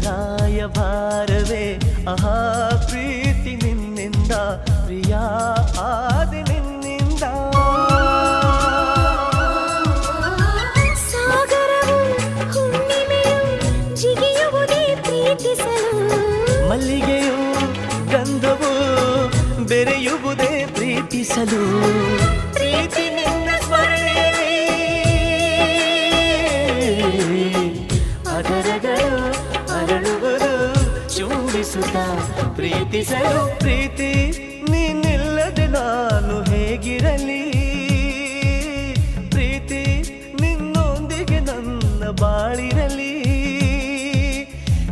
ರಾಯಭಾರವೇ ಆಹಾ ಪ್ರೀತಿ ನಿನ್ನಿಂದ ಪ್ರಿಯ ಆದಿ ನಿನ್ನಿಂದ ಸಾಗರವು ಹುಣ್ಣಿಮೆಯು ಜಿಗಿಯುವುದೇ ಪ್ರೀತಿಸಲು ಮಲ್ಲಿಗೆಯು ಗಂಧವು ಬೆರೆಯುವುದೇ ಪ್ರೀತಿಸಲು ಪ್ರೀತಿ ನಿನ್ನ ಸ್ಮರಣೆಯಲ್ಲಿ ಅದರಗಳು ಅರಳುವುದು ಚುಂಬಿಸುತ್ತ ಪ್ರೀತಿಸಲು ಪ್ರೀತಿ ನೀನಿಲ್ಲದೆ ನಾನು ಹೇಗಿರಲಿ